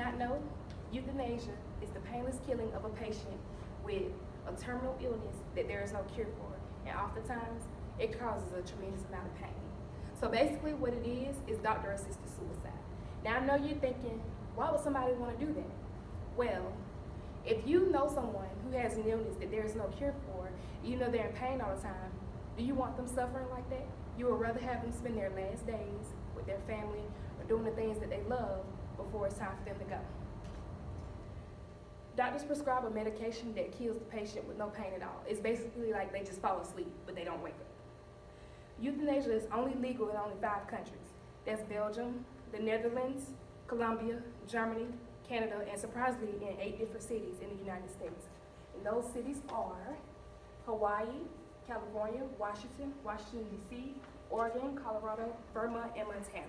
not know, euthanasia is the painless killing of a patient with a terminal illness that there is no cure for. And oftentimes, it causes a tremendous amount of pain. So basically what it is doctor-assisted suicide. Now I know you're thinking, why would somebody want to do that? Well, if you know someone who has an illness that there is no cure for, you know they're in pain all the time, do you want them suffering like that? You would rather have them spend their last days with their family or doing the things that they love before it's time for them to go. Doctors prescribe a medication that kills the patient with no pain at all. It's basically like they just fall asleep, but they don't wake up. Euthanasia is only legal in only 5 countries. That's Belgium, the Netherlands, Colombia, Germany, Canada, and surprisingly in 8 different cities in the United States. And those cities are Hawaii, California, Washington, D.C., Oregon, Colorado, Vermont, and Montana.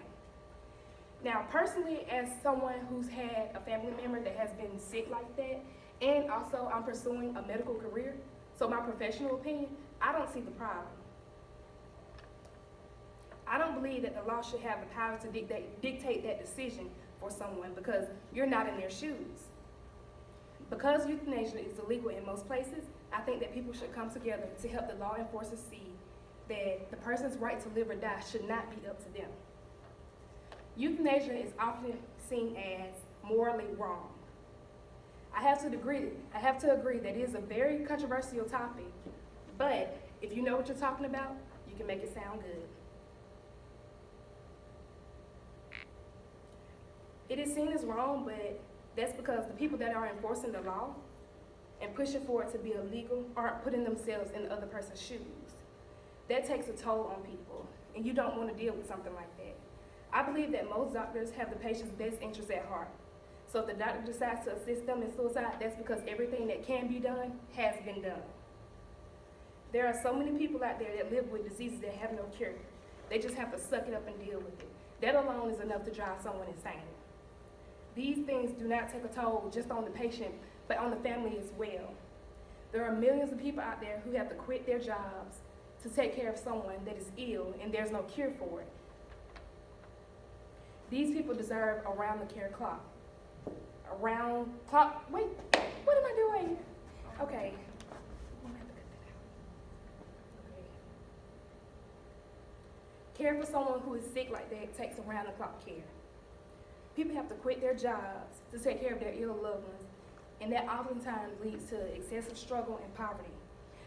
Now, personally, as someone who's had a family member that has been sick like that, and also I'm pursuing a medical career, so my professional opinion, I don't see the problem. I don't believe that the law should have the power to dictate that decision for someone because you're not in their shoes. Because euthanasia is illegal in most places, I think that people should come together to help the law enforcers see that the person's right to live or die should not be up to them. Euthanasia is often seen as morally wrong. I have to agree that it is a very controversial topic, but if you know what you're talking about, you can make it sound good. It is seen as wrong, but that's because the people that are enforcing the law and pushing for it to be illegal aren't putting themselves in the other person's shoes. That takes a toll on people, and you don't want to deal with something like that. I believe that most doctors have the patient's best interest at heart. So if the doctor decides to assist them in suicide, that's because everything that can be done has been done. There are so many people out there that live with diseases that have no cure. They just have to suck it up and deal with it. That alone is enough to drive someone insane. These things do not take a toll just on the patient, but on the family as well. There are millions of people out there who have to quit their jobs to take care of someone that is ill and there's no cure for it. These people deserve around-the-clock clock. Wait, what am I doing? Okay. Care for someone who is sick like that takes around-the-clock care. People have to quit their jobs to take care of their ill loved ones, and that oftentimes leads to excessive struggle and poverty.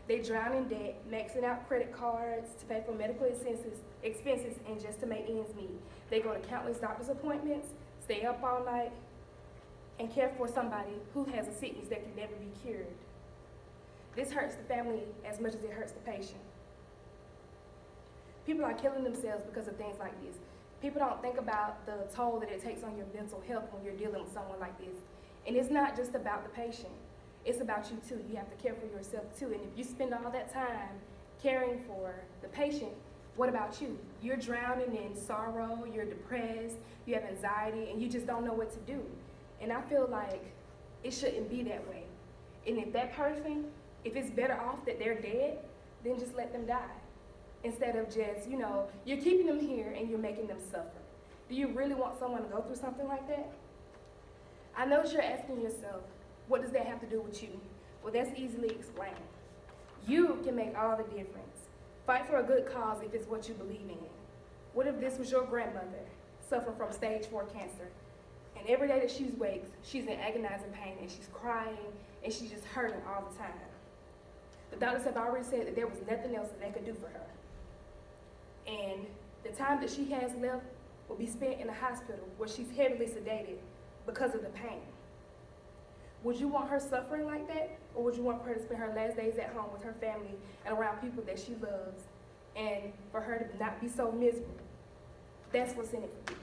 They drown in debt, maxing out credit cards to pay for medical expenses and just to make ends meet. They go to countless doctor's appointments, stay up all night, and care for somebody who has a sickness that can never be cured. This hurts the family as much as it hurts the patient. People are killing themselves because of things like this. People don't think about the toll that it takes on your mental health when you're dealing with someone like this. And it's not just about the patient. It's about you too. You have to care for yourself too. And if you spend all that time caring for the patient, what about you? You're drowning in sorrow, you're depressed, you have anxiety, and you just don't know what to do. And I feel like it shouldn't be that way. And if that person, if it's better off that they're dead, then just let them die. Instead of just, you're keeping them here and you're making them suffer. Do you really want someone to go through something like that? I know that you're asking yourself, what does that have to do with you? Well, that's easily explained. You can make all the difference. Fight for a good cause if it's what you believe in. What if this was your grandmother suffering from stage 4 cancer? And every day that she wakes, she's in agonizing pain and she's crying and she's just hurting all the time. The doctors have already said that there was nothing else that they could do for her. And the time that she has left will be spent in a hospital where she's heavily sedated because of the pain. Would you want her suffering like that? Or would you want her to spend her last days at home with her family and around people that she loves and for her to not be so miserable? That's what's in it for you.